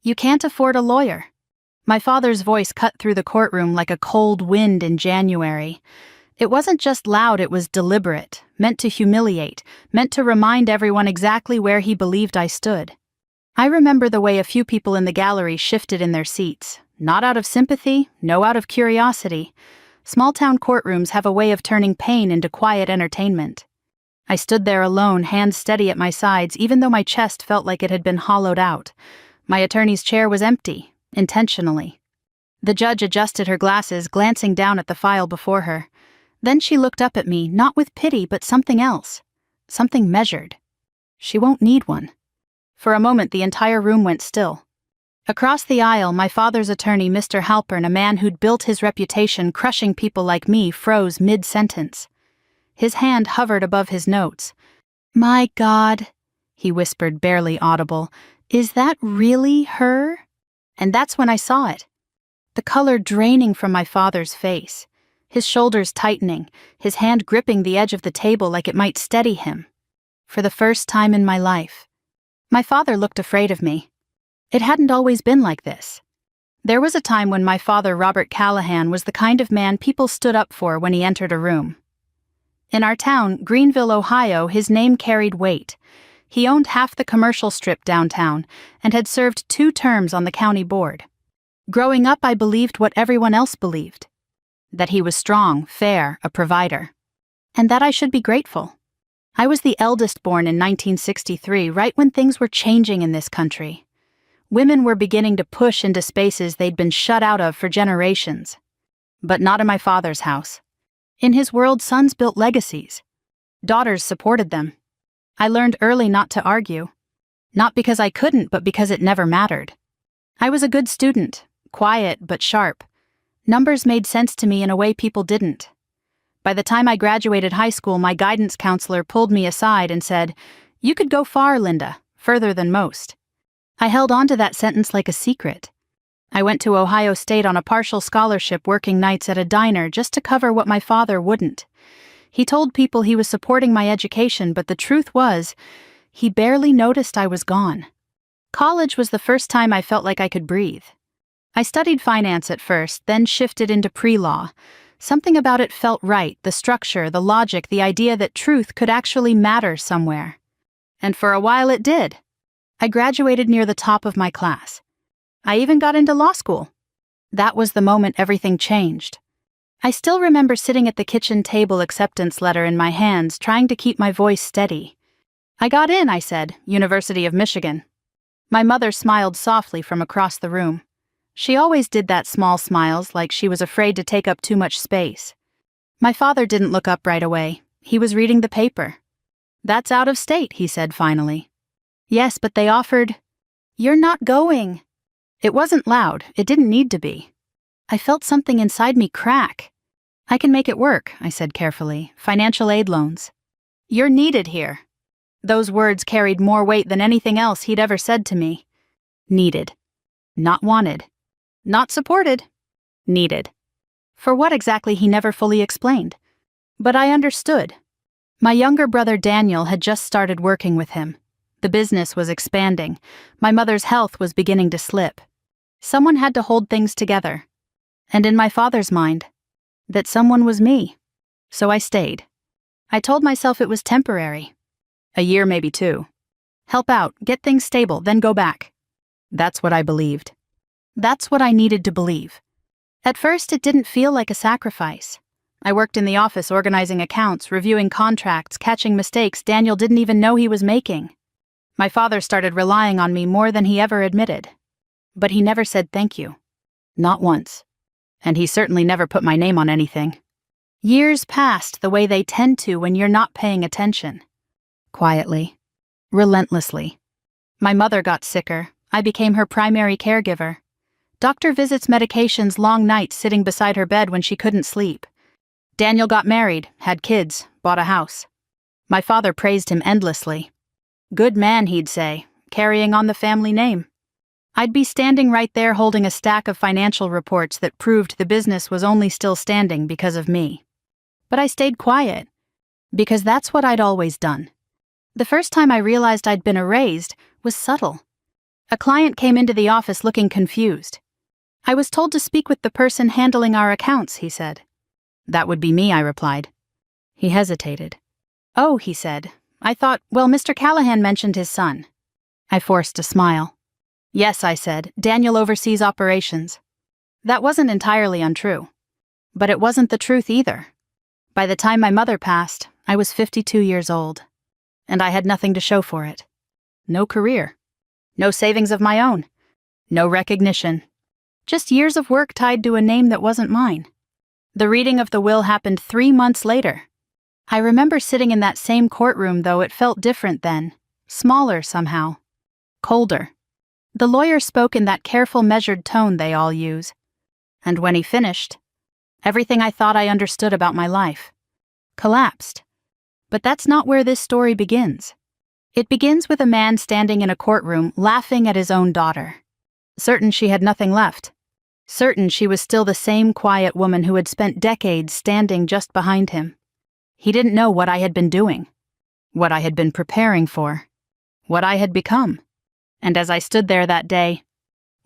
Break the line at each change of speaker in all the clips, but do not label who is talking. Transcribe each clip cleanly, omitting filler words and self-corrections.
You can't afford a lawyer." My father's voice cut through the courtroom like a cold wind in January. It wasn't just loud, it was deliberate, meant to humiliate, meant to remind everyone exactly where he believed I stood. I remember the way a few people in the gallery shifted in their seats, not out of sympathy, no, out of curiosity. Small-town courtrooms have a way of turning pain into quiet entertainment. I stood there alone, hands steady at my sides, even though my chest felt like it had been hollowed out. My attorney's chair was empty. Intentionally. The judge adjusted her glasses, glancing down at the file before her. Then she looked up at me, not with pity, but something else. Something measured. She won't need one. For a moment, the entire room went still. Across the aisle, my father's attorney, Mr. Halpern, a man who'd built his reputation crushing people like me, froze mid-sentence. His hand hovered above his notes. "My God," he whispered, barely audible, "is that really her?" And that's when I saw it. The color draining from my father's face, his shoulders tightening, his hand gripping the edge of the table like it might steady him. For the first time in my life. My father looked afraid of me. It hadn't always been like this. There was a time when my father, Robert Callahan, was the kind of man people stood up for when he entered a room. In our town, Greenville, Ohio, his name carried weight. He owned half the commercial strip downtown and had served 2 terms on the county board. Growing up, I believed what everyone else believed. That he was strong, fair, a provider. And that I should be grateful. I was the eldest born in 1963, right when things were changing in this country. Women were beginning to push into spaces they'd been shut out of for generations. But not in my father's house. In his world, sons built legacies. Daughters supported them. I learned early not to argue. Not because I couldn't, but because it never mattered. I was a good student, quiet but sharp. Numbers made sense to me in a way people didn't. By the time I graduated high school, my guidance counselor pulled me aside and said, "You could go far, Linda, further than most." I held on to that sentence like a secret. I went to Ohio State on a partial scholarship, working nights at a diner just to cover what my father wouldn't. He told people he was supporting my education, but the truth was, he barely noticed I was gone. College was the first time I felt like I could breathe. I studied finance at first, then shifted into pre-law. Something about it felt right, the structure, the logic, the idea that truth could actually matter somewhere. And for a while it did. I graduated near the top of my class. I even got into law school. That was the moment everything changed. I still remember sitting at the kitchen table, acceptance letter in my hands, trying to keep my voice steady. "I got in," I said, "University of Michigan." My mother smiled softly from across the room. She always did that, small smiles, like she was afraid to take up too much space. My father didn't look up right away. He was reading the paper. "That's out of state," he said finally. "Yes, but they offered." "You're not going." It wasn't loud. It didn't need to be. I felt something inside me crack. "I can make it work," I said carefully. "Financial aid loans." "You're needed here." Those words carried more weight than anything else he'd ever said to me. Needed. Not wanted. Not supported. Needed. For what exactly he never fully explained. But I understood. My younger brother Daniel had just started working with him. The business was expanding. My mother's health was beginning to slip. Someone had to hold things together. And in my father's mind, that someone was me. So I stayed. I told myself it was temporary. A year, maybe 2. Help out, get things stable, then go back. That's what I believed. That's what I needed to believe. At first, it didn't feel like a sacrifice. I worked in the office organizing accounts, reviewing contracts, catching mistakes Daniel didn't even know he was making. My father started relying on me more than he ever admitted. But he never said thank you. Not once. And he certainly never put my name on anything. Years passed the way they tend to when you're not paying attention. Quietly. Relentlessly. My mother got sicker. I became her primary caregiver. Doctor visits, medications, long nights sitting beside her bed when she couldn't sleep. Daniel got married, had kids, bought a house. My father praised him endlessly. Good man, he'd say, carrying on the family name. I'd be standing right there holding a stack of financial reports that proved the business was only still standing because of me. But I stayed quiet, because that's what I'd always done. The first time I realized I'd been erased was subtle. A client came into the office looking confused. "I was told to speak with the person handling our accounts," he said. "That would be me," I replied. He hesitated. "Oh," he said. "I thought, well, Mr. Callahan mentioned his son." I forced a smile. "Yes," I said, "Daniel oversees operations." That wasn't entirely untrue. But it wasn't the truth either. By the time my mother passed, I was 52 years old. And I had nothing to show for it. No career. No savings of my own. No recognition. Just years of work tied to a name that wasn't mine. The reading of the will happened 3 months later. I remember sitting in that same courtroom, though it felt different then. Smaller somehow. Colder. The lawyer spoke in that careful, measured tone they all use. And when he finished, everything I thought I understood about my life collapsed. But that's not where this story begins. It begins with a man standing in a courtroom laughing at his own daughter. Certain she had nothing left. Certain she was still the same quiet woman who had spent decades standing just behind him. He didn't know what I had been doing, what I had been preparing for, what I had become. And as I stood there that day,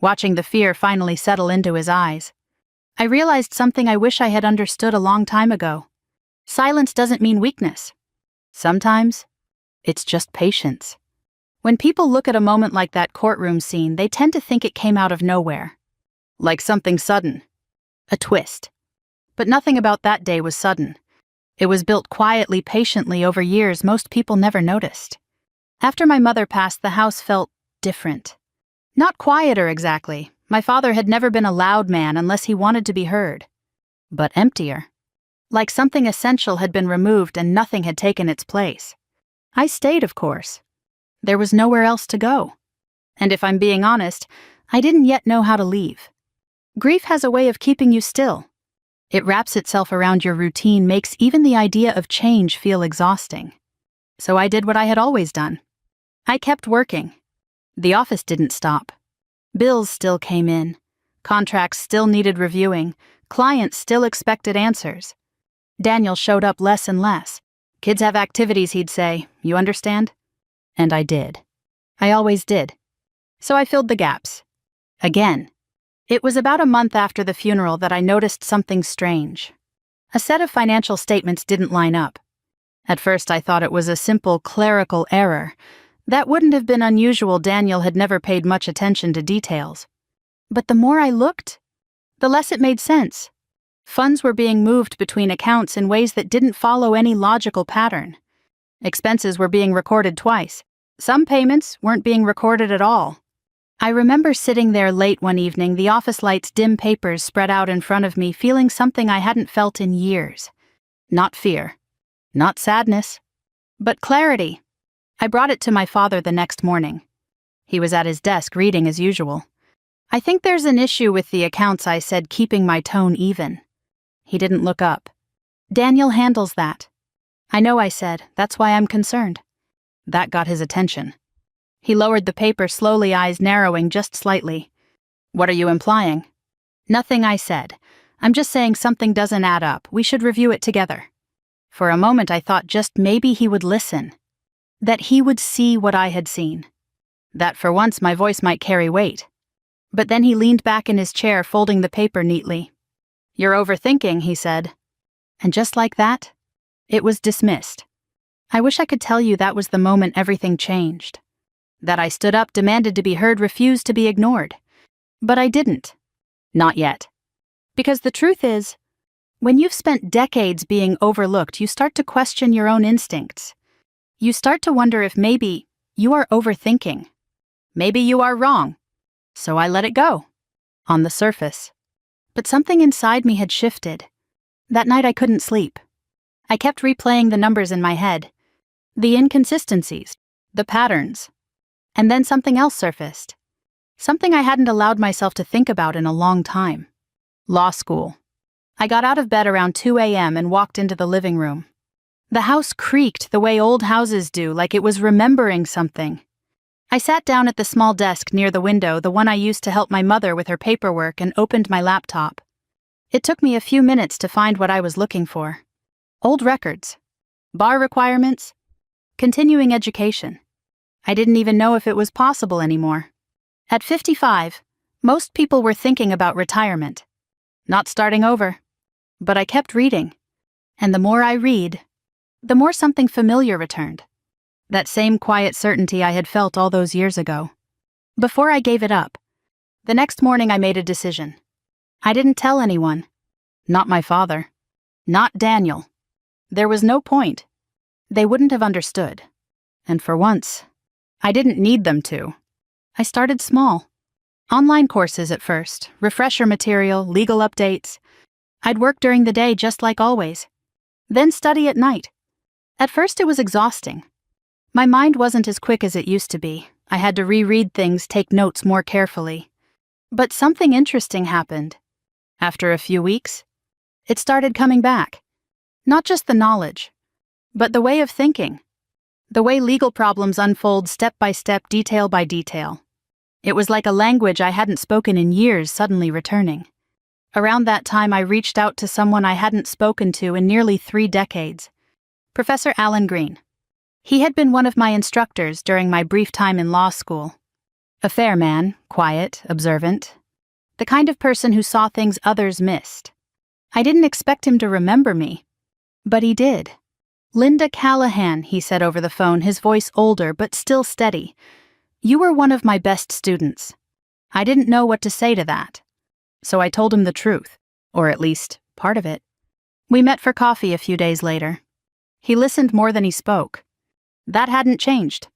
watching the fear finally settle into his eyes, I realized something I wish I had understood a long time ago. Silence doesn't mean weakness. Sometimes, it's just patience. When people look at a moment like that courtroom scene, they tend to think it came out of nowhere. Like something sudden. A twist. But nothing about that day was sudden. It was built quietly, patiently over years most people never noticed. After my mother passed, the house felt different. Not quieter exactly. My father had never been a loud man unless he wanted to be heard. But emptier. Like something essential had been removed and nothing had taken its place. I stayed, of course. There was nowhere else to go. And if I'm being honest, I didn't yet know how to leave. Grief has a way of keeping you still. It wraps itself around your routine, makes even the idea of change feel exhausting. So I did what I had always done. I kept working. The office didn't stop. Bills still came in. Contracts still needed reviewing. Clients still expected answers. Daniel showed up less and less. "Kids have activities," he'd say. "You understand?" And I did. I always did. So I filled the gaps. Again. It was about a month after the funeral that I noticed something strange. A set of financial statements didn't line up. At first I thought it was a simple clerical error. That wouldn't have been unusual. Daniel had never paid much attention to details. But the more I looked, the less it made sense. Funds were being moved between accounts in ways that didn't follow any logical pattern. Expenses were being recorded twice. Some payments weren't being recorded at all. I remember sitting there late one evening, the office lights, dim papers spread out in front of me, feeling something I hadn't felt in years. Not fear. Not sadness. But clarity. I brought it to my father the next morning. He was at his desk reading as usual. "I think there's an issue with the accounts," I said, keeping my tone even. He didn't look up. "Daniel handles that." "I know," I said. "That's why I'm concerned." That got his attention. He lowered the paper slowly, eyes narrowing just slightly. "What are you implying?" "Nothing," I said. "I'm just saying something doesn't add up. We should review it together." For a moment I thought just maybe he would listen. That he would see what I had seen. That for once my voice might carry weight. But then he leaned back in his chair, folding the paper neatly. "You're overthinking," he said. And just like that, it was dismissed. I wish I could tell you that was the moment everything changed. That I stood up, demanded to be heard, refused to be ignored. But I didn't. Not yet. Because the truth is, when you've spent decades being overlooked, you start to question your own instincts. You start to wonder if maybe you are overthinking. Maybe you are wrong. So I let it go. On the surface. But something inside me had shifted. That night I couldn't sleep. I kept replaying the numbers in my head. The inconsistencies. The patterns. And then something else surfaced. Something I hadn't allowed myself to think about in a long time. Law school. I got out of bed around 2 a.m. and walked into the living room. The house creaked the way old houses do, like it was remembering something. I sat down at the small desk near the window, the one I used to help my mother with her paperwork, and opened my laptop. It took me a few minutes to find what I was looking for. Old records. Bar requirements. Continuing education. I didn't even know if it was possible anymore. At 55, most people were thinking about retirement, not starting over. But I kept reading, and the more I read, the more something familiar returned. That same quiet certainty I had felt all those years ago. Before I gave it up, the next morning I made a decision. I didn't tell anyone. Not my father. Not Daniel. There was no point. They wouldn't have understood. And for once, I didn't need them to. I started small. Online courses at first, refresher material, legal updates. I'd work during the day just like always. Then study at night. At first it was exhausting. My mind wasn't as quick as it used to be. I had to reread things, take notes more carefully. But something interesting happened. After a few weeks, it started coming back. Not just the knowledge, but the way of thinking. The way legal problems unfold step by step, detail by detail. It was like a language I hadn't spoken in years suddenly returning. Around that time, I reached out to someone I hadn't spoken to in nearly 3 decades. Professor Alan Green. He had been one of my instructors during my brief time in law school. A fair man, quiet, observant. The kind of person who saw things others missed. I didn't expect him to remember me, but he did. "Linda Callahan," he said over the phone, his voice older but still steady. "You were one of my best students." I didn't know what to say to that. So I told him the truth, or at least part of it. We met for coffee a few days later. He listened more than he spoke. That hadn't changed.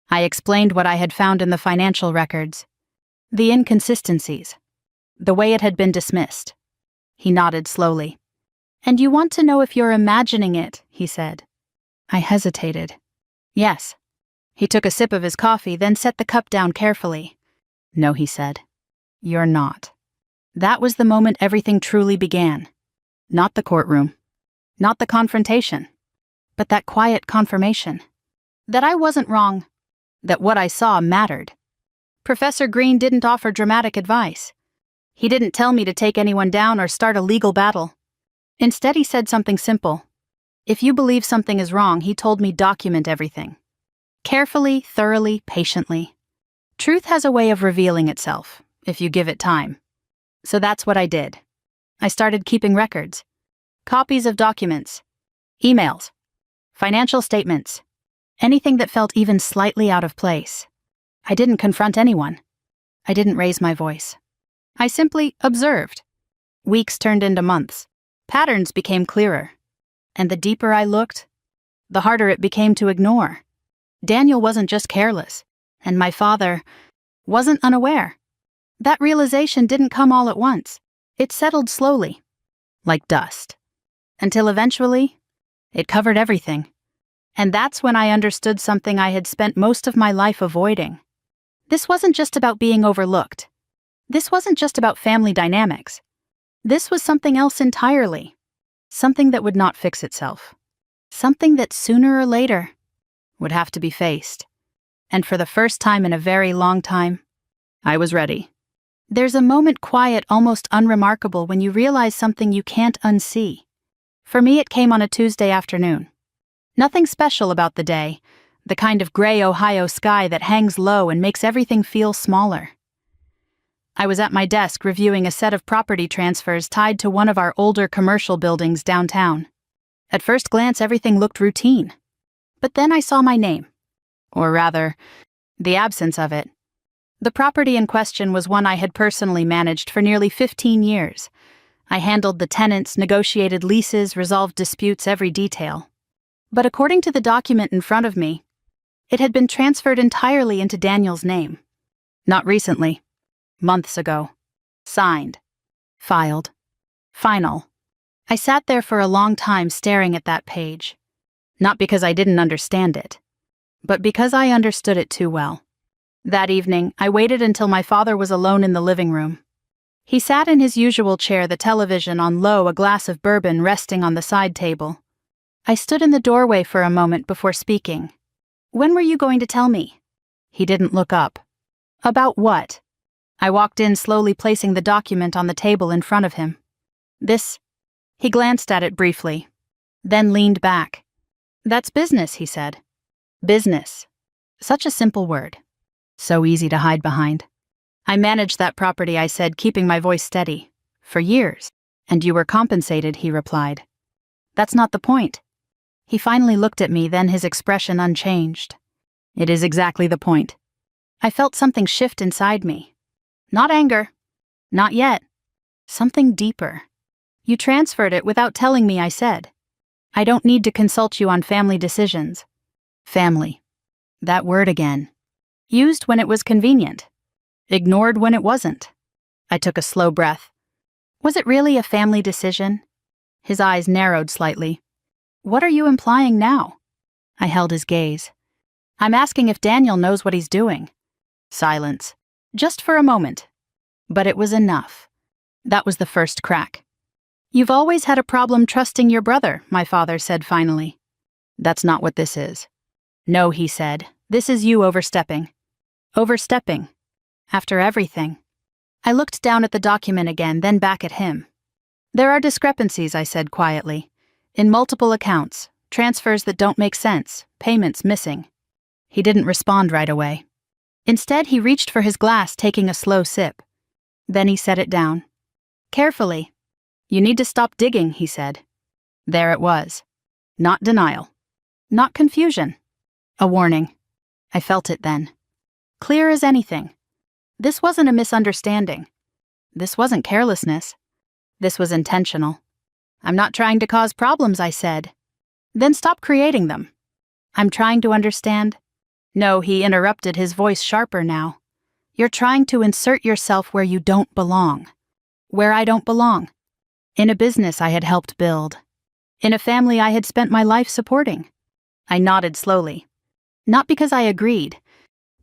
I explained what I had found in the financial records. The inconsistencies. The way it had been dismissed. He nodded slowly. "And you want to know if you're imagining it," he said. I hesitated. "Yes." He took a sip of his coffee, then set the cup down carefully. "No," he said. "You're not." That was the moment everything truly began. Not the courtroom. Not the confrontation. But that quiet confirmation. That I wasn't wrong. That what I saw mattered. Professor Green didn't offer dramatic advice. He didn't tell me to take anyone down or start a legal battle. Instead, he said something simple. If you believe something is wrong, he told me, document everything. Carefully, thoroughly, patiently. Truth has a way of revealing itself, if you give it time. So that's what I did. I started keeping records. Copies of documents. Emails. Financial statements. Anything that felt even slightly out of place. I didn't confront anyone. I didn't raise my voice. I simply observed. Weeks turned into months. Patterns became clearer. And the deeper I looked, the harder it became to ignore. Daniel wasn't just careless, and my father wasn't unaware. That realization didn't come all at once. It settled slowly, like dust, until eventually, it covered everything. And that's when I understood something I had spent most of my life avoiding. This wasn't just about being overlooked. This wasn't just about family dynamics. This was something else entirely. Something that would not fix itself. Something that sooner or later would have to be faced. And for the first time in a very long time, I was ready. There's a moment quiet, almost unremarkable, when you realize something you can't unsee. For me, it came on a Tuesday afternoon. Nothing special about the day, the kind of gray Ohio sky that hangs low and makes everything feel smaller. I was at my desk reviewing a set of property transfers tied to one of our older commercial buildings downtown. At first glance, everything looked routine. But then I saw my name. Or rather, the absence of it. The property in question was one I had personally managed for nearly 15 years. I handled the tenants, negotiated leases, resolved disputes, every detail. But according to the document in front of me, it had been transferred entirely into Daniel's name. Not recently. Months ago. Signed. Filed. Final. I sat there for a long time staring at that page. Not because I didn't understand it, but because I understood it too well. That evening, I waited until my father was alone in the living room. He sat in his usual chair, the television on low, a glass of bourbon resting on the side table. I stood in the doorway for a moment before speaking. "When were you going to tell me?" He didn't look up. "About what?" I walked in, slowly placing the document on the table in front of him. "This." He glanced at it briefly, then leaned back. "That's business," he said. Business. Such a simple word. So easy to hide behind. I managed that property, I said, keeping my voice steady. For years. And you were compensated, he replied. That's not the point. He finally looked at me, then his expression unchanged. It is exactly the point. I felt something shift inside me. Not anger. Not yet. Something deeper. You transferred it without telling me, I said. I don't need to consult you on family decisions. Family. That word again. Used when it was convenient. Ignored when it wasn't. I took a slow breath. Was it really a family decision? His eyes narrowed slightly. What are you implying now? I held his gaze. I'm asking if Daniel knows what he's doing. Silence. Just for a moment. But it was enough. That was the first crack. You've always had a problem trusting your brother, my father said finally. That's not what this is. No, he said. This is you overstepping. Overstepping. After everything. I looked down at the document again, then back at him. There are discrepancies, I said quietly. In multiple accounts, transfers that don't make sense, payments missing. He didn't respond right away. Instead, he reached for his glass, taking a slow sip. Then he set it down. Carefully. You need to stop digging, he said. There it was. Not denial. Not confusion. A warning. I felt it then. Clear as anything. This wasn't a misunderstanding. This wasn't carelessness. This was intentional. I'm not trying to cause problems, I said. Then stop creating them. I'm trying to understand. No, he interrupted, his voice sharper now. You're trying to insert yourself where you don't belong. Where I don't belong. In a business I had helped build. In a family I had spent my life supporting. I nodded slowly. Not because I agreed,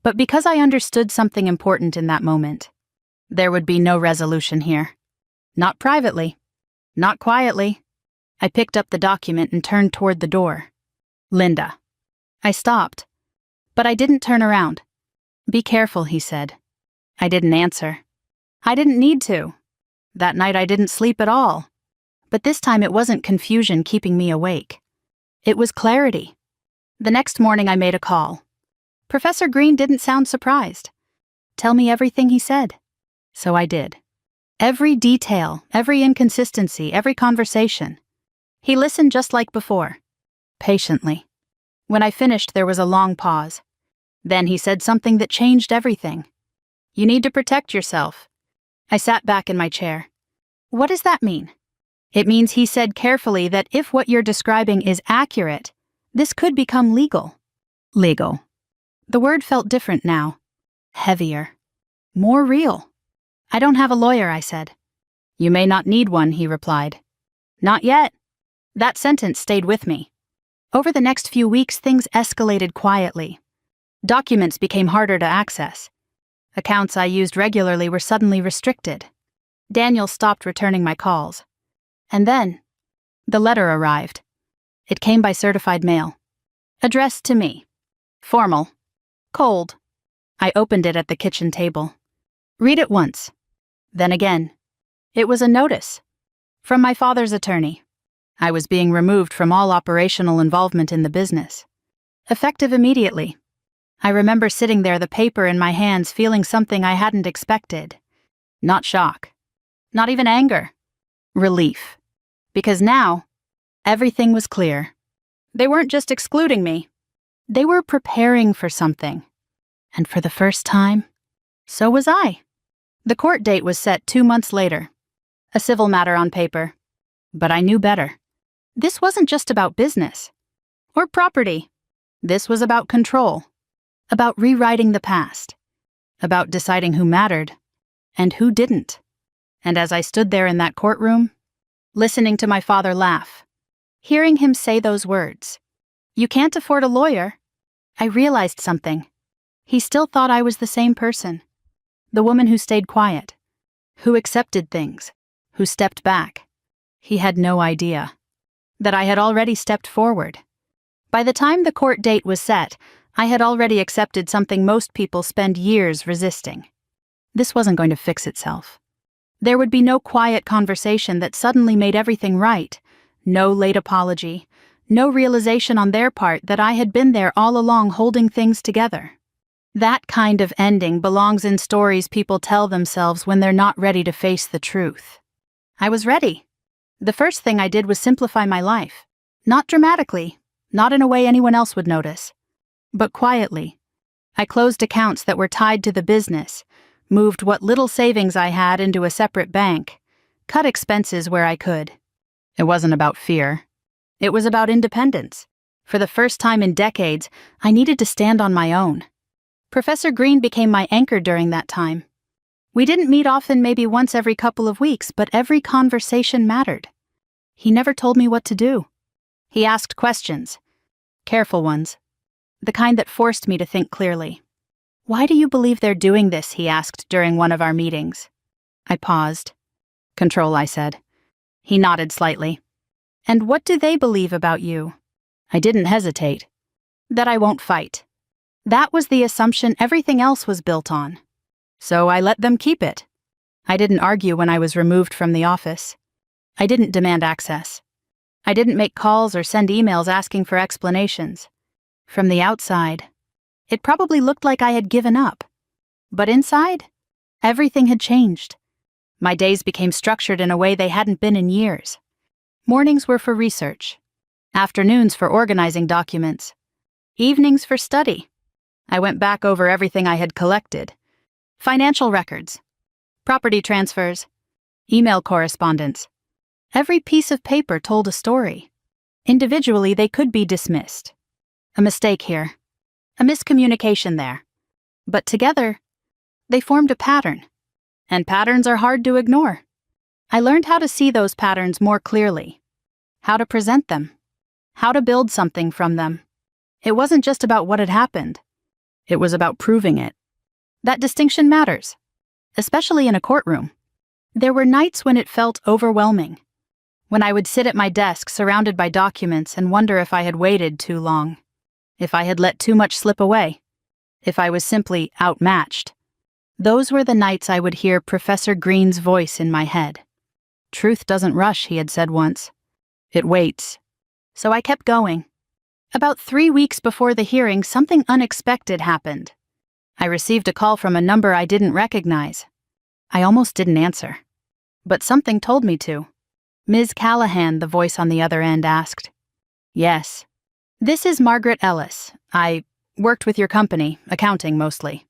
but because I understood something important in that moment. There would be no resolution here. Not privately. Not quietly. I picked up the document and turned toward the door. Linda. I stopped. But I didn't turn around. Be careful, he said. I didn't answer. I didn't need to. That night I didn't sleep at all. But this time it wasn't confusion keeping me awake. It was clarity. The next morning I made a call. Professor Green didn't sound surprised. Tell me everything, he said. So I did. Every detail, every inconsistency, every conversation. He listened just like before. Patiently. When I finished, there was a long pause. Then he said something that changed everything. You need to protect yourself. I sat back in my chair. What does that mean? It means he said carefully that if what you're describing is accurate, this could become legal. Legal. The word felt different now. Heavier. More real. I don't have a lawyer, I said. You may not need one, he replied. Not yet. That sentence stayed with me. Over the next few weeks, things escalated quietly. Documents became harder to access. Accounts I used regularly were suddenly restricted. Daniel stopped returning my calls. And then, the letter arrived. It came by certified mail. Addressed to me. Formal. Cold. I opened it at the kitchen table. Read it once. Then again. It was a notice. From my father's attorney. I was being removed from all operational involvement in the business. Effective immediately. I remember sitting there, the paper in my hands, feeling something I hadn't expected. Not shock. Not even anger. Relief. Because now, everything was clear. They weren't just excluding me. They were preparing for something. And for the first time, so was I. The court date was set 2 months later. A civil matter on paper. But I knew better. This wasn't just about business. Or property. This was about control. About rewriting the past. About deciding who mattered. And who didn't. And as I stood there in that courtroom, listening to my father laugh, hearing him say those words, "You can't afford a lawyer," I realized something. He still thought I was the same person. The woman who stayed quiet. Who accepted things. Who stepped back. He had no idea that I had already stepped forward. By the time the court date was set, I had already accepted something most people spend years resisting. This wasn't going to fix itself. There would be no quiet conversation that suddenly made everything right. No late apology. No realization on their part that I had been there all along holding things together. That kind of ending belongs in stories people tell themselves when they're not ready to face the truth. I was ready. The first thing I did was simplify my life. Not dramatically, not in a way anyone else would notice, but quietly. I closed accounts that were tied to the business, moved what little savings I had into a separate bank, cut expenses where I could. It wasn't about fear. It was about independence. For the first time in decades, I needed to stand on my own. Professor Green became my anchor during that time. We didn't meet often, maybe once every couple of weeks, but every conversation mattered. He never told me what to do. He asked questions. Careful ones. The kind that forced me to think clearly. "Why do you believe they're doing this?" he asked during one of our meetings. I paused. "Control," I said. He nodded slightly. "And what do they believe about you?" I didn't hesitate. That I won't fight. That was the assumption everything else was built on. So I let them keep it. I didn't argue when I was removed from the office. I didn't demand access. I didn't make calls or send emails asking for explanations. From the outside, it probably looked like I had given up. But inside, everything had changed. My days became structured in a way they hadn't been in years. Mornings were for research. Afternoons for organizing documents. Evenings for study. I went back over everything I had collected. Financial records. Property transfers. Email correspondence. Every piece of paper told a story. Individually, they could be dismissed. A mistake here. A miscommunication there. But together, they formed a pattern. And patterns are hard to ignore. I learned how to see those patterns more clearly. How to present them. How to build something from them. It wasn't just about what had happened. It was about proving it. That distinction matters, especially in a courtroom. There were nights when it felt overwhelming. When I would sit at my desk surrounded by documents and wonder if I had waited too long. If I had let too much slip away. If I was simply outmatched. Those were the nights I would hear Professor Green's voice in my head. "Truth doesn't rush," he had said once. "It waits." So I kept going. About 3 weeks before the hearing, something unexpected happened. I received a call from a number I didn't recognize. I almost didn't answer. But something told me to. "Ms. Callahan," the voice on the other end asked. "Yes." "This is Margaret Ellis. I worked with your company, accounting mostly."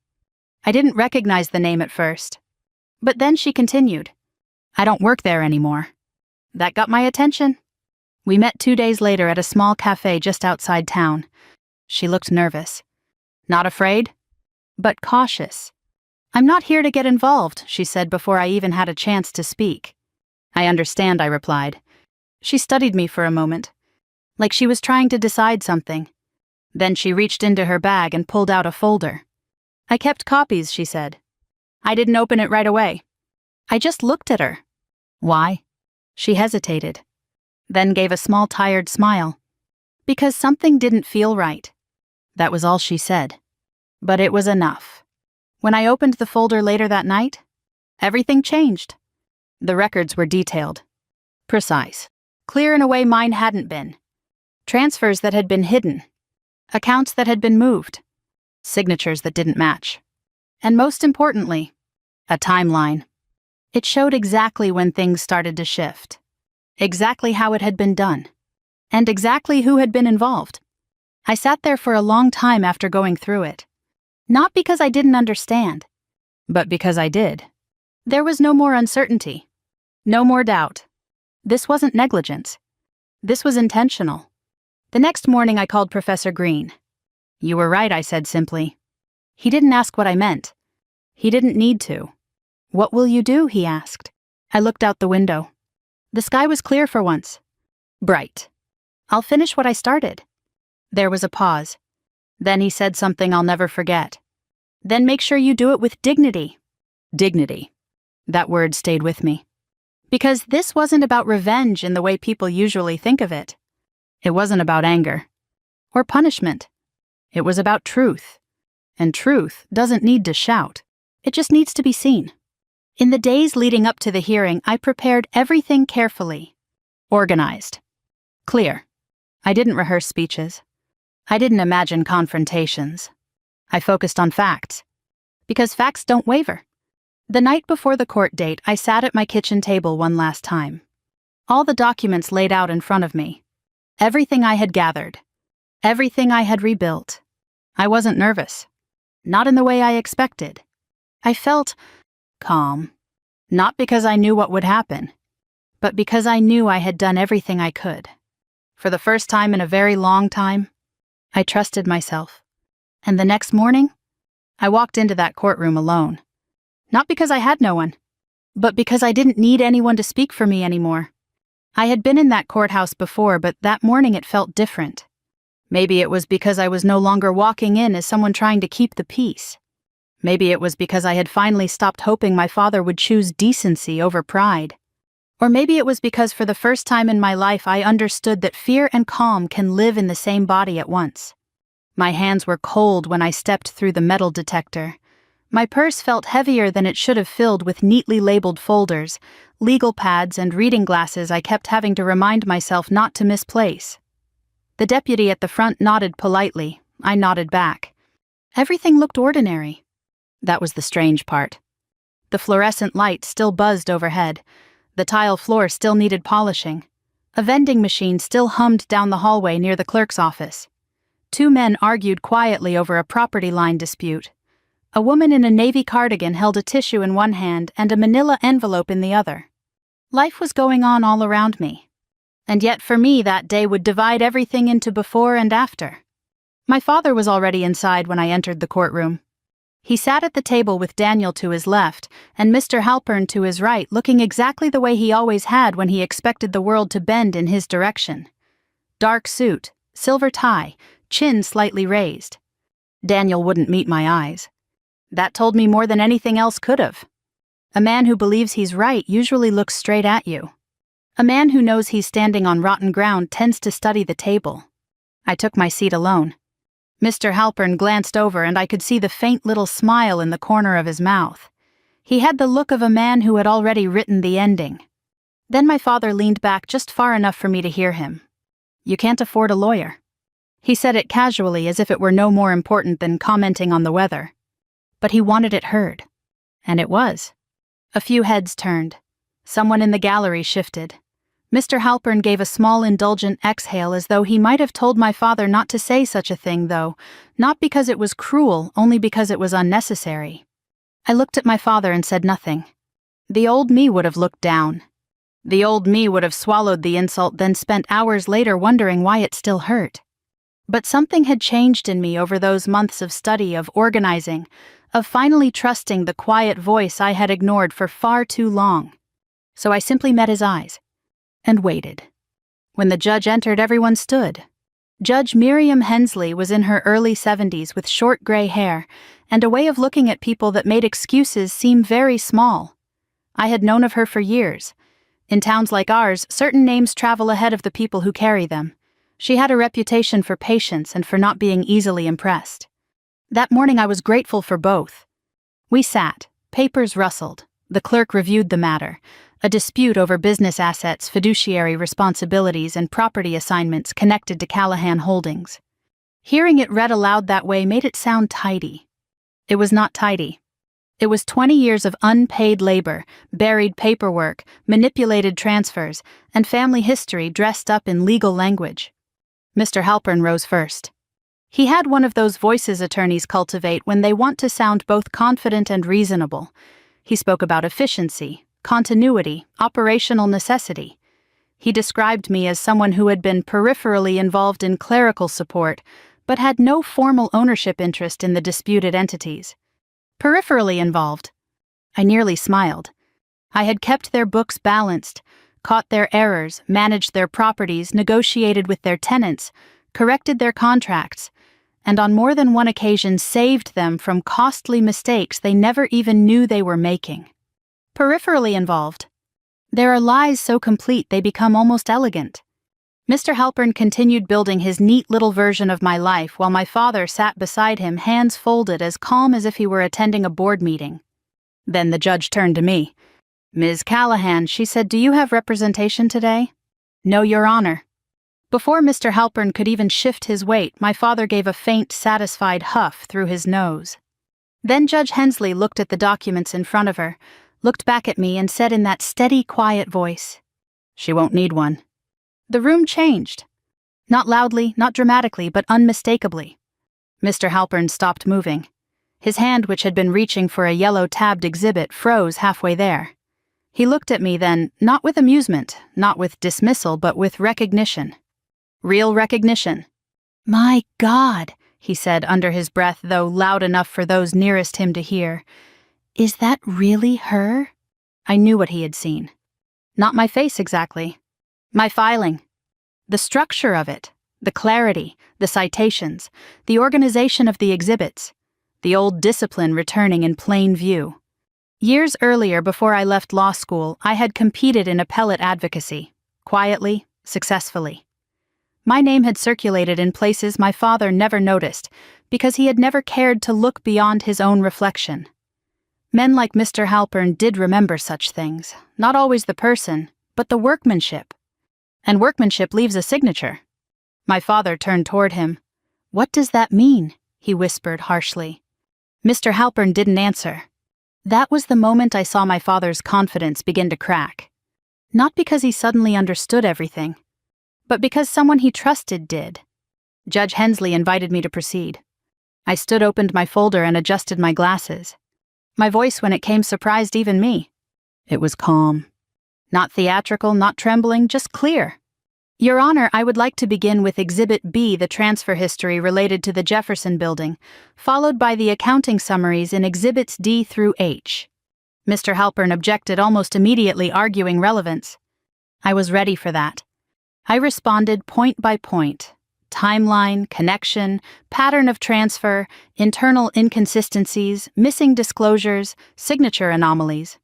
I didn't recognize the name at first. But then she continued. "I don't work there anymore." That got my attention. We met 2 days later at a small cafe just outside town. She looked nervous. Not afraid, but cautious. "I'm not here to get involved," she said before I even had a chance to speak. "I understand," I replied. She studied me for a moment, like she was trying to decide something. Then she reached into her bag and pulled out a folder. "I kept copies," she said. I didn't open it right away. I just looked at her. "Why?" She hesitated, then gave a small tired smile. "Because something didn't feel right." That was all she said. But it was enough. When I opened the folder later that night, everything changed. The records were detailed, precise, clear in a way mine hadn't been. Transfers that had been hidden, accounts that had been moved, signatures that didn't match. And most importantly, a timeline. It showed exactly when things started to shift, exactly how it had been done, and exactly who had been involved. I sat there for a long time after going through it. Not because I didn't understand, but because I did. There was no more uncertainty, no more doubt. This wasn't negligence. This was intentional. The next morning I called Professor Green. "You were right," I said simply. He didn't ask what I meant. He didn't need to. "What will you do?" he asked. I looked out the window. The sky was clear for once. Bright. "I'll finish what I started." There was a pause. Then he said something I'll never forget. "Then make sure you do it with dignity." Dignity. That word stayed with me. Because this wasn't about revenge in the way people usually think of it. It wasn't about anger. Or punishment. It was about truth. And truth doesn't need to shout. It just needs to be seen. In the days leading up to the hearing, I prepared everything carefully. Organized. Clear. I didn't rehearse speeches. I didn't imagine confrontations. I focused on facts. Because facts don't waver. The night before the court date, I sat at my kitchen table one last time. All the documents laid out in front of me. Everything I had gathered. Everything I had rebuilt. I wasn't nervous. Not in the way I expected. I felt calm. Not because I knew what would happen, but because I knew I had done everything I could. For the first time in a very long time, I trusted myself. And the next morning, I walked into that courtroom alone. Not because I had no one, but because I didn't need anyone to speak for me anymore. I had been in that courthouse before, but that morning it felt different. Maybe it was because I was no longer walking in as someone trying to keep the peace. Maybe it was because I had finally stopped hoping my father would choose decency over pride. Or maybe it was because for the first time in my life I understood that fear and calm can live in the same body at once. My hands were cold when I stepped through the metal detector. My purse felt heavier than it should have filled with neatly labeled folders, legal pads, and reading glasses I kept having to remind myself not to misplace. The deputy at the front nodded politely. I nodded back. Everything looked ordinary. That was the strange part. The fluorescent light still buzzed overhead. The tile floor still needed polishing. A vending machine still hummed down the hallway near the clerk's office. Two men argued quietly over a property line dispute. A woman in a navy cardigan held a tissue in one hand and a manila envelope in the other. Life was going on all around me. And yet for me that day would divide everything into before and after. My father was already inside when I entered the courtroom. He sat at the table with Daniel to his left and Mr. Halpern to his right, looking exactly the way he always had when he expected the world to bend in his direction. Dark suit, silver tie, chin slightly raised. Daniel wouldn't meet my eyes. That told me more than anything else could have. A man who believes he's right usually looks straight at you. A man who knows he's standing on rotten ground tends to study the table. I took my seat alone. Mr. Halpern glanced over and I could see the faint little smile in the corner of his mouth. He had the look of a man who had already written the ending. Then my father leaned back just far enough for me to hear him. "You can't afford a lawyer." He said it casually as if it were no more important than commenting on the weather. But he wanted it heard. And it was. A few heads turned. Someone in the gallery shifted. Mr. Halpern gave a small indulgent exhale as though he might have told my father not to say such a thing, though, not because it was cruel, only because it was unnecessary. I looked at my father and said nothing. The old me would have looked down. The old me would have swallowed the insult, then spent hours later wondering why it still hurt. But something had changed in me over those months of study, of organizing, of finally trusting the quiet voice I had ignored for far too long. So I simply met his eyes. And waited. When the judge entered, everyone stood. Judge Miriam Hensley was in her early 70s with short gray hair and a way of looking at people that made excuses seem very small. I had known of her for years. In towns like ours, certain names travel ahead of the people who carry them. She had a reputation for patience and for not being easily impressed. That morning I was grateful for both. We sat, papers rustled, the clerk reviewed the matter. A dispute over business assets, fiduciary responsibilities, and property assignments connected to Callahan Holdings. Hearing it read aloud that way made it sound tidy. It was not tidy. It was 20 years of unpaid labor, buried paperwork, manipulated transfers, and family history dressed up in legal language. Mr. Halpern rose first. He had one of those voices attorneys cultivate when they want to sound both confident and reasonable. He spoke about efficiency, continuity, operational necessity. He described me as someone who had been peripherally involved in clerical support, but had no formal ownership interest in the disputed entities. Peripherally involved. I nearly smiled. I had kept their books balanced, caught their errors, managed their properties, negotiated with their tenants, corrected their contracts, and on more than one occasion saved them from costly mistakes they never even knew they were making. Peripherally involved. There are lies so complete they become almost elegant. Mr. Halpern continued building his neat little version of my life while my father sat beside him, hands folded, as calm as if he were attending a board meeting. Then the judge turned to me. "Ms. Callahan," she said, "do you have representation today?" "No, Your Honor." Before Mr. Halpern could even shift his weight, my father gave a faint, satisfied huff through his nose. Then Judge Hensley looked at the documents in front of her, looked back at me and said in that steady, quiet voice, "She won't need one." The room changed. Not loudly, not dramatically, but unmistakably. Mr. Halpern stopped moving. His hand, which had been reaching for a yellow tabbed exhibit, froze halfway there. He looked at me then, not with amusement, not with dismissal, but with recognition. Real recognition. "My God," he said under his breath, though loud enough for those nearest him to hear. "Is that really her?" I knew what he had seen. Not my face exactly. My filing. The structure of it, the clarity, the citations, the organization of the exhibits, the old discipline returning in plain view. Years earlier, before I left law school, I had competed in appellate advocacy, quietly, successfully. My name had circulated in places my father never noticed because he had never cared to look beyond his own reflection. Men like Mr. Halpern did remember such things, not always the person, but the workmanship. And workmanship leaves a signature. My father turned toward him. "What does that mean?" he whispered harshly. Mr. Halpern didn't answer. That was the moment I saw my father's confidence begin to crack. Not because he suddenly understood everything, but because someone he trusted did. Judge Hensley invited me to proceed. I opened my folder and adjusted my glasses. My voice, when it came, surprised even me. It was calm. Not theatrical, not trembling, just clear. "Your Honor, I would like to begin with Exhibit B, the transfer history related to the Jefferson Building, followed by the accounting summaries in Exhibits D through H." Mr. Halpern objected almost immediately, arguing relevance. I was ready for that. I responded point by point. Timeline, connection, pattern of transfer, internal inconsistencies, missing disclosures, signature anomalies.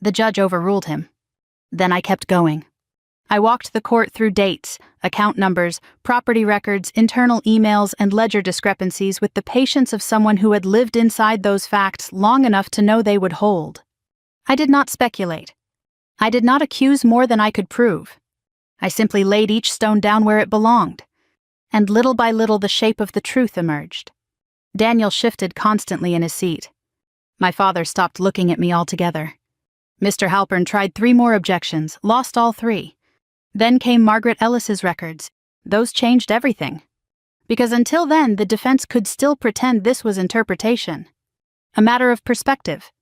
The judge overruled him. Then I kept going. I walked the court through dates, account numbers, property records, internal emails, and ledger discrepancies with the patience of someone who had lived inside those facts long enough to know they would hold. I did not speculate. I did not accuse more than I could prove. I simply laid each stone down where it belonged. And little by little the shape of the truth emerged. Daniel shifted constantly in his seat. My father stopped looking at me altogether. Mr. Halpern tried 3 more objections, lost all 3. Then came Margaret Ellis's records. Those changed everything. Because until then, the defense could still pretend this was interpretation. A matter of perspective.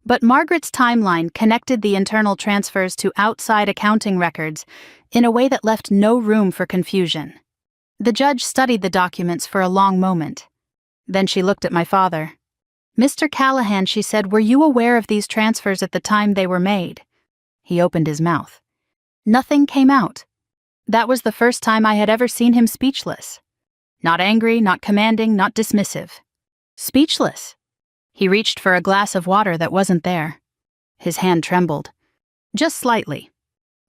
But Margaret's timeline connected the internal transfers to outside accounting records in a way that left no room for confusion. The judge studied the documents for a long moment. Then she looked at my father. "Mr. Callahan," she said, "were you aware of these transfers at the time they were made?" He opened his mouth. Nothing came out. That was the first time I had ever seen him speechless. Not angry, not commanding, not dismissive. Speechless. He reached for a glass of water that wasn't there. His hand trembled. Just slightly.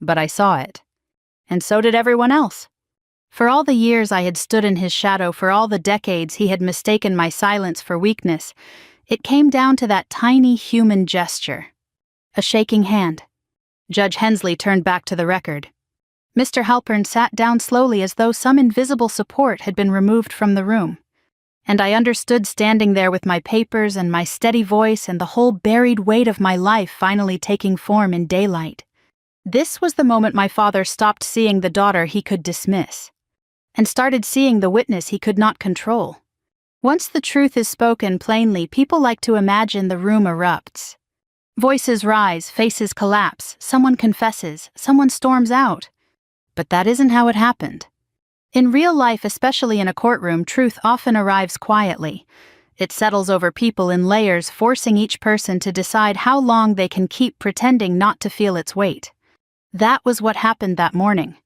But I saw it. And so did everyone else. For all the years I had stood in his shadow, for all the decades he had mistaken my silence for weakness, it came down to that tiny human gesture. A shaking hand. Judge Hensley turned back to the record. Mr. Halpern sat down slowly as though some invisible support had been removed from the room. And I understood, standing there with my papers and my steady voice and the whole buried weight of my life finally taking form in daylight. This was the moment my father stopped seeing the daughter he could dismiss, and started seeing the witness he could not control. Once the truth is spoken plainly, people like to imagine the room erupts. Voices rise, faces collapse, someone confesses, someone storms out. But that isn't how it happened. In real life, especially in a courtroom, truth often arrives quietly. It settles over people in layers, forcing each person to decide how long they can keep pretending not to feel its weight. That was what happened that morning.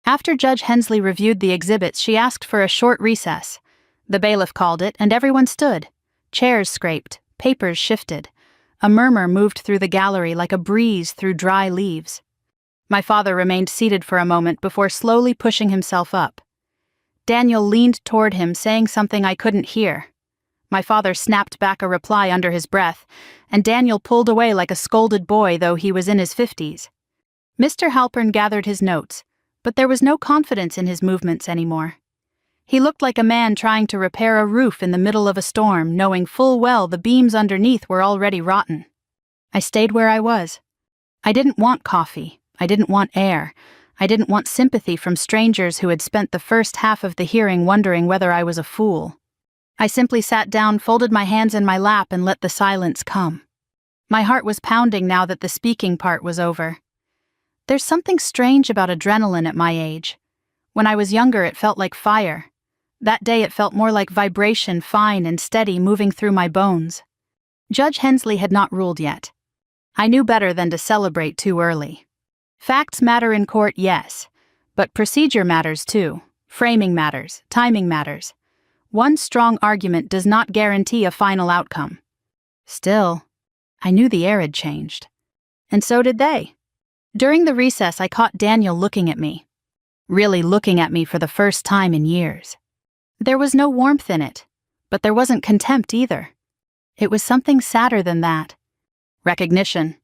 After Judge Hensley reviewed the exhibits, she asked for a short recess. The bailiff called it, and everyone stood. Chairs scraped, papers shifted. A murmur moved through the gallery like a breeze through dry leaves. My father remained seated for a moment before slowly pushing himself up. Daniel leaned toward him, saying something I couldn't hear. My father snapped back a reply under his breath, and Daniel pulled away like a scolded boy, though he was in his 50s. Mr. Halpern gathered his notes, but there was no confidence in his movements anymore. He looked like a man trying to repair a roof in the middle of a storm, knowing full well the beams underneath were already rotten. I stayed where I was. I didn't want coffee. I didn't want air. I didn't want sympathy from strangers who had spent the first half of the hearing wondering whether I was a fool. I simply sat down, folded my hands in my lap, and let the silence come. My heart was pounding now that the speaking part was over. There's something strange about adrenaline at my age. When I was younger, it felt like fire. That day it felt more like vibration, fine and steady, moving through my bones. Judge Hensley had not ruled yet. I knew better than to celebrate too early. Facts matter in court, yes, but procedure matters too. Framing matters, timing matters. One strong argument does not guarantee a final outcome. Still, I knew the air had changed. And so did they. During the recess, I caught Daniel looking at me. Really looking at me for the first time in years. There was no warmth in it, but there wasn't contempt either. It was something sadder than that. Recognition.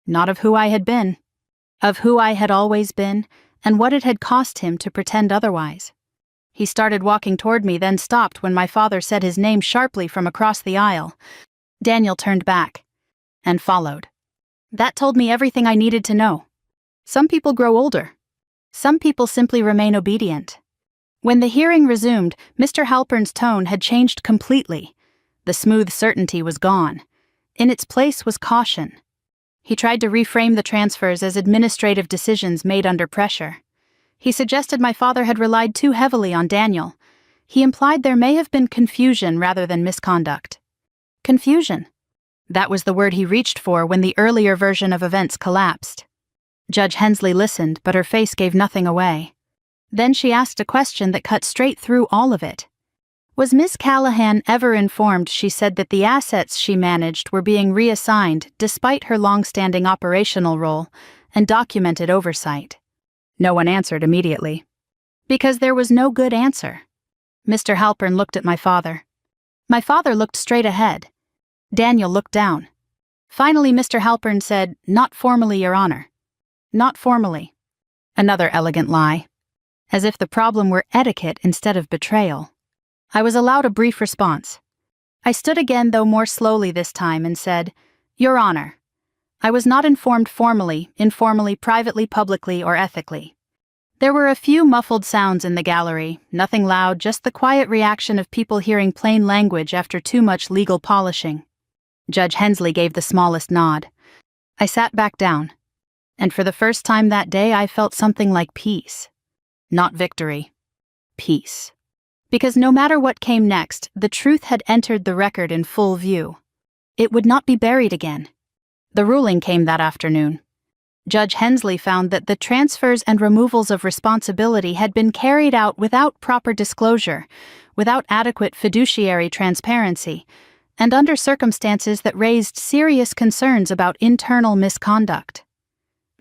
Not of who I had been. Of who I had always been, and what it had cost him to pretend otherwise. He started walking toward me, then stopped when my father said his name sharply from across the aisle. Daniel turned back, and followed. That told me everything I needed to know. Some people grow older. Some people simply remain obedient. When the hearing resumed, Mr. Halpern's tone had changed completely. The smooth certainty was gone. In its place was caution. He tried to reframe the transfers as administrative decisions made under pressure. He suggested my father had relied too heavily on Daniel. He implied there may have been confusion rather than misconduct. Confusion. That was the word he reached for when the earlier version of events collapsed. Judge Hensley listened, but her face gave nothing away. Then she asked a question that cut straight through all of it. Was Miss Callahan ever informed, she said, that the assets she managed were being reassigned despite her long-standing operational role and documented oversight? No one answered immediately. Because there was no good answer. Mr. Halpern looked at my father. My father looked straight ahead. Daniel looked down. Finally, Mr. Halpern said, "Not formally, Your Honor." Not formally. Another elegant lie. As if the problem were etiquette instead of betrayal. I was allowed a brief response. I stood again, though more slowly this time, and said, "Your Honor, I was not informed formally, informally, privately, publicly, or ethically." There were a few muffled sounds in the gallery, nothing loud, just the quiet reaction of people hearing plain language after too much legal polishing. Judge Hensley gave the smallest nod. I sat back down, and for the first time that day I felt something like peace. Not victory. Peace. Because no matter what came next, the truth had entered the record in full view. It would not be buried again. The ruling came that afternoon. Judge Hensley found that the transfers and removals of responsibility had been carried out without proper disclosure, without adequate fiduciary transparency, and under circumstances that raised serious concerns about internal misconduct.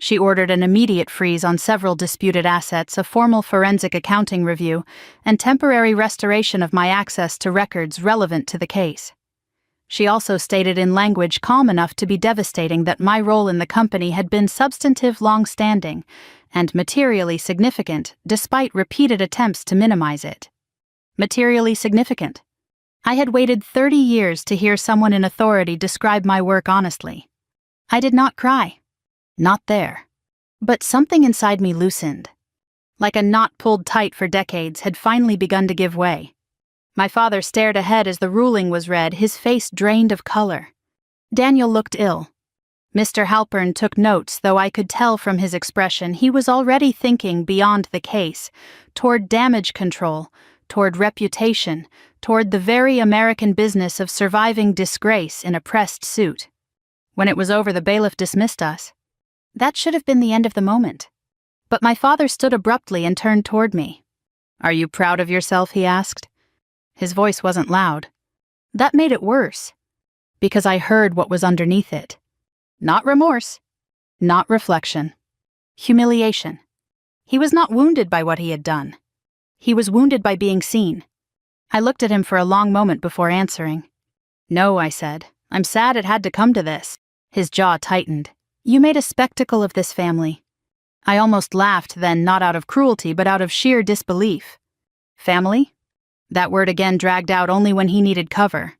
She ordered an immediate freeze on several disputed assets, a formal forensic accounting review, and temporary restoration of my access to records relevant to the case. She also stated in language calm enough to be devastating that my role in the company had been substantive, long-standing, and materially significant, despite repeated attempts to minimize it. Materially significant. I had waited 30 years to hear someone in authority describe my work honestly. I did not cry. Not there. But something inside me loosened. Like a knot pulled tight for decades had finally begun to give way. My father stared ahead as the ruling was read, his face drained of color. Daniel looked ill. Mr. Halpern took notes, though I could tell from his expression he was already thinking beyond the case, toward damage control, toward reputation, toward the very American business of surviving disgrace in a pressed suit. When it was over, the bailiff dismissed us. That should have been the end of the moment. But my father stood abruptly and turned toward me. "Are you proud of yourself?" he asked. His voice wasn't loud. That made it worse, because I heard what was underneath it. Not remorse. Not reflection. Humiliation. He was not wounded by what he had done. He was wounded by being seen. I looked at him for a long moment before answering. "No," I said. "I'm sad it had to come to this." His jaw tightened. "You made a spectacle of this family. I almost laughed then, not out of cruelty, but out of sheer disbelief. Family? That word again dragged out only when he needed cover.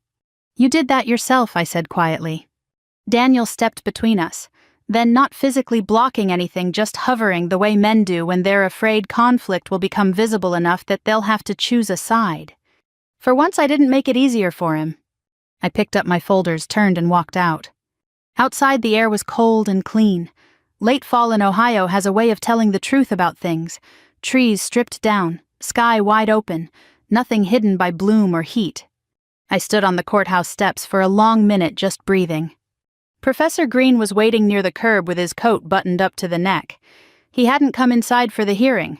You did that yourself, I said quietly. Daniel stepped between us, then not physically blocking anything, just hovering the way men do when they're afraid conflict will become visible enough that they'll have to choose a side. For once I didn't make it easier for him. I picked up my folders, turned and walked out. Outside the air was cold and clean. Late fall in Ohio has a way of telling the truth about things. Trees stripped down, sky wide open, nothing hidden by bloom or heat. I stood on the courthouse steps for a long minute just breathing. Professor Green was waiting near the curb with his coat buttoned up to the neck. He hadn't come inside for the hearing.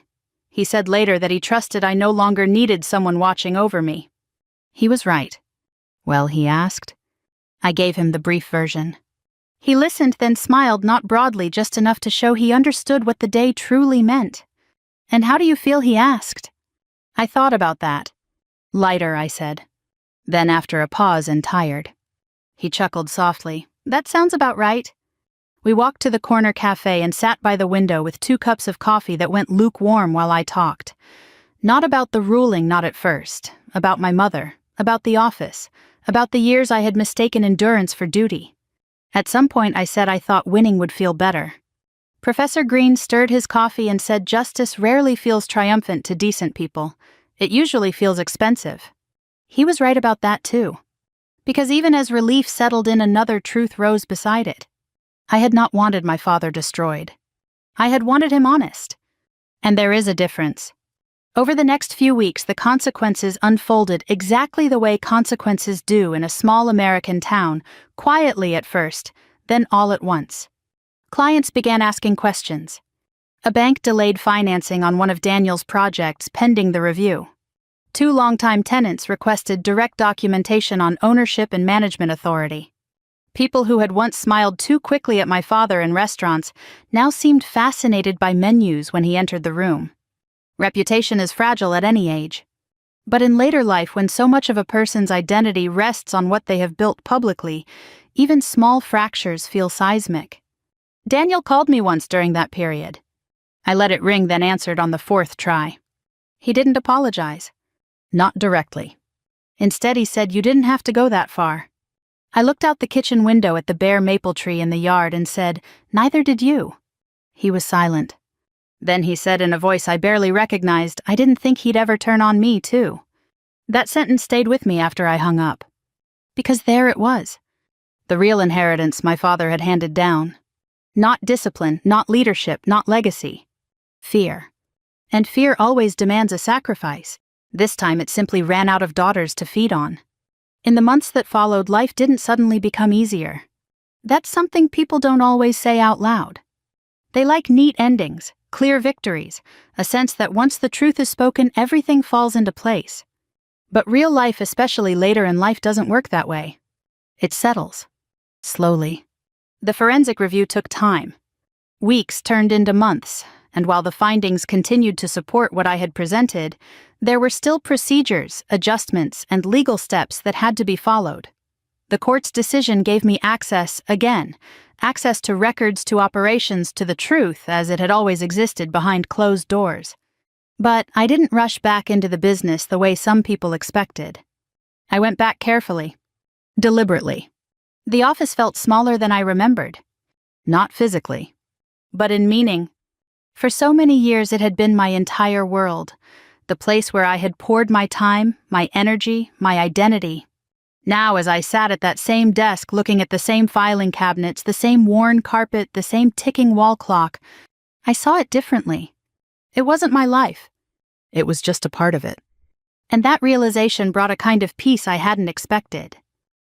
He said later that he trusted I no longer needed someone watching over me. He was right. Well, he asked. I gave him the brief version. He listened, then smiled, not broadly, just enough to show he understood what the day truly meant. And how do you feel, he asked. I thought about that. Lighter, I said. Then after a pause and tired. He chuckled softly. That sounds about right. We walked to the corner cafe and sat by the window with 2 cups of coffee that went lukewarm while I talked. Not about the ruling, not at first. About my mother. About the office. About the years I had mistaken endurance for duty. At some point I said I thought winning would feel better. Professor Green stirred his coffee and said justice rarely feels triumphant to decent people. It usually feels expensive. He was right about that too. Because even as relief settled in, another truth rose beside it. I had not wanted my father destroyed. I had wanted him honest. And there is a difference. Over the next few weeks, the consequences unfolded exactly the way consequences do in a small American town, quietly at first, then all at once. Clients began asking questions. A bank delayed financing on one of Daniel's projects pending the review. 2 longtime tenants requested direct documentation on ownership and management authority. People who had once smiled too quickly at my father in restaurants now seemed fascinated by menus when he entered the room. Reputation is fragile at any age. But in later life, when so much of a person's identity rests on what they have built publicly, even small fractures feel seismic. Daniel called me once during that period. I let it ring, then answered on the 4th try. He didn't apologize. Not directly. Instead, he said, "You didn't have to go that far." I looked out the kitchen window at the bare maple tree in the yard and said, "Neither did you." He was silent. Then he said in a voice I barely recognized, "I didn't think he'd ever turn on me, too." That sentence stayed with me after I hung up. Because there it was. The real inheritance my father had handed down. Not discipline, not leadership, not legacy. Fear. And fear always demands a sacrifice. This time it simply ran out of daughters to feed on. In the months that followed, life didn't suddenly become easier. That's something people don't always say out loud. They like neat endings, clear victories, a sense that once the truth is spoken, everything falls into place. But real life, especially later in life, doesn't work that way. It settles. Slowly. The forensic review took time. Weeks turned into months, and while the findings continued to support what I had presented, there were still procedures, adjustments, and legal steps that had to be followed. The court's decision gave me access to records, to operations, to the truth as it had always existed behind closed doors. But I didn't rush back into the business the way some people expected. I went back carefully, deliberately. The office felt smaller than I remembered. Not physically, but in meaning. For so many years it had been my entire world, the place where I had poured my time, my energy, my identity. Now, as I sat at that same desk looking at the same filing cabinets, the same worn carpet, the same ticking wall clock, I saw it differently. It wasn't my life. It was just a part of it. And that realization brought a kind of peace I hadn't expected.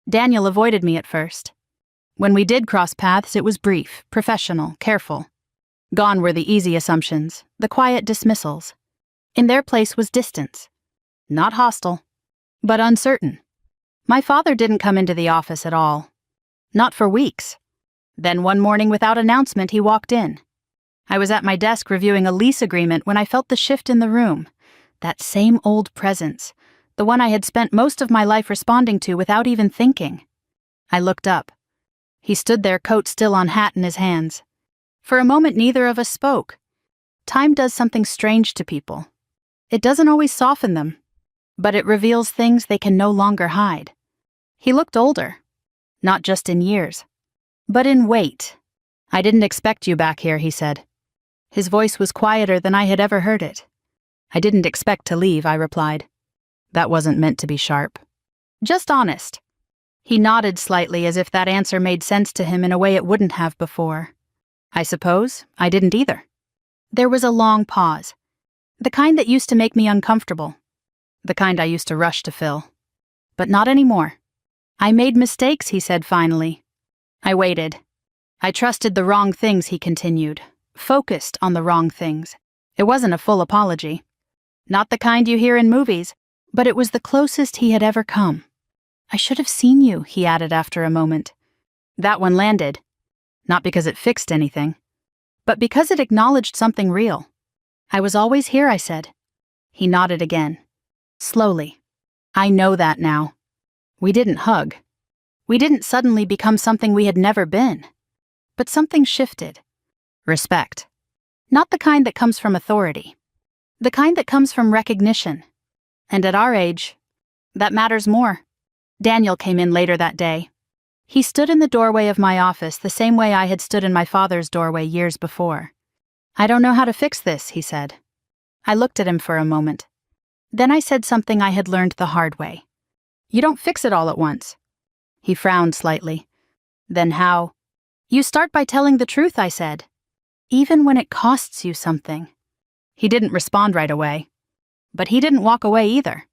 Daniel avoided me at first. When we did cross paths, it was brief, professional, careful. Gone were the easy assumptions, the quiet dismissals. In their place was distance. Not hostile, but uncertain. My father didn't come into the office at all. Not for weeks. Then one morning, without announcement, he walked in. I was at my desk reviewing a lease agreement when I felt the shift in the room. That same old presence, the one I had spent most of my life responding to without even thinking. I looked up. He stood there, coat still on, hat in his hands. For a moment, neither of us spoke. Time does something strange to people. It doesn't always soften them, but it reveals things they can no longer hide. He looked older, not just in years, but in weight. "I didn't expect you back here," he said. His voice was quieter than I had ever heard it. "I didn't expect to leave," I replied. That wasn't meant to be sharp. Just honest. He nodded slightly as if that answer made sense to him in a way it wouldn't have before. "I suppose I didn't either." There was a long pause. The kind that used to make me uncomfortable. The kind I used to rush to fill. But not anymore. "I made mistakes," he said finally. I waited. "I trusted the wrong things," he continued. "Focused on the wrong things." It wasn't a full apology. Not the kind you hear in movies, but it was the closest he had ever come. "I should have seen you," he added after a moment. That one landed. Not because it fixed anything, but because it acknowledged something real. "I was always here," I said. He nodded again. Slowly. "I know that now." We didn't hug. We didn't suddenly become something we had never been. But something shifted. Respect. Not the kind that comes from authority. The kind that comes from recognition. And at our age, that matters more. Daniel came in later that day. He stood in the doorway of my office the same way I had stood in my father's doorway years before. "I don't know how to fix this," he said. I looked at him for a moment. Then I said something I had learned the hard way. "You don't fix it all at once." He frowned slightly. "Then how?" "You start by telling the truth," I said. "Even when it costs you something." He didn't respond right away. But he didn't walk away either.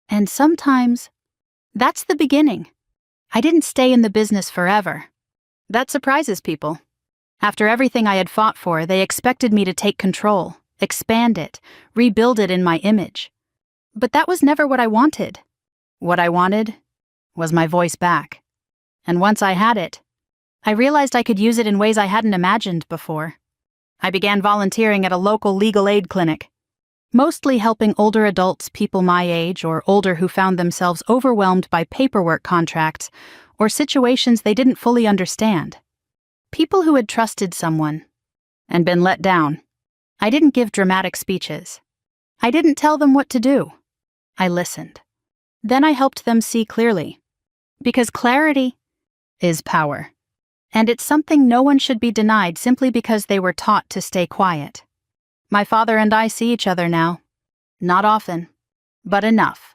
And sometimes, that's the beginning. I didn't stay in the business forever. That surprises people. After everything I had fought for, they expected me to take control, expand it, rebuild it in my image. But that was never what I wanted. What I wanted was my voice back. And once I had it, I realized I could use it in ways I hadn't imagined before. I began volunteering at a local legal aid clinic, mostly helping older adults, people my age or older who found themselves overwhelmed by paperwork contracts or situations they didn't fully understand. People who had trusted someone and been let down. I didn't give dramatic speeches. I didn't tell them what to do. I listened. Then I helped them see clearly. Because clarity is power. And it's something no one should be denied simply because they were taught to stay quiet. My father and I see each other now. Not often, but enough.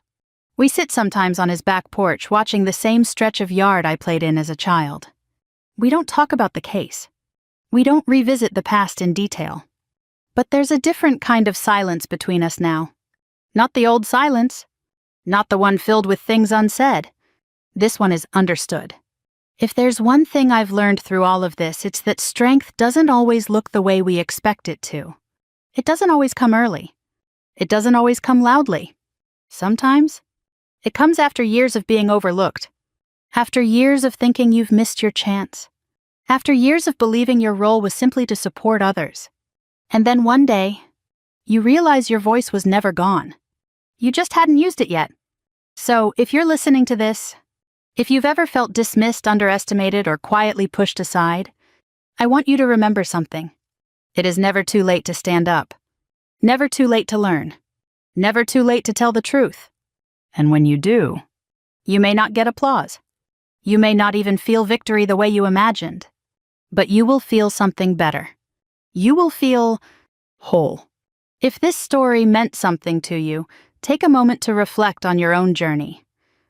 We sit sometimes on his back porch watching the same stretch of yard I played in as a child. We don't talk about the case. We don't revisit the past in detail. But there's a different kind of silence between us now. Not the old silence. Not the one filled with things unsaid. This one is understood. If there's one thing I've learned through all of this, it's that strength doesn't always look the way we expect it to. It doesn't always come early. It doesn't always come loudly. Sometimes, it comes after years of being overlooked. After years of thinking you've missed your chance. After years of believing your role was simply to support others. And then one day, you realize your voice was never gone. You just hadn't used it yet. So, if you're listening to this, if you've ever felt dismissed, underestimated, or quietly pushed aside, I want you to remember something. It is never too late to stand up. Never too late to learn. Never too late to tell the truth. And when you do, you may not get applause. You may not even feel victory the way you imagined. But you will feel something better. You will feel whole. If this story meant something to you, take a moment to reflect on your own journey.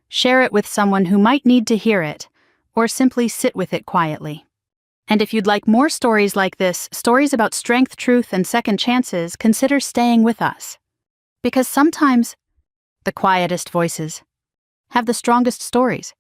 Share it with someone who might need to hear it, or simply sit with it quietly. And if you'd like more stories like this, stories about strength, truth, and second chances, consider staying with us. Because sometimes, the quietest voices have the strongest stories.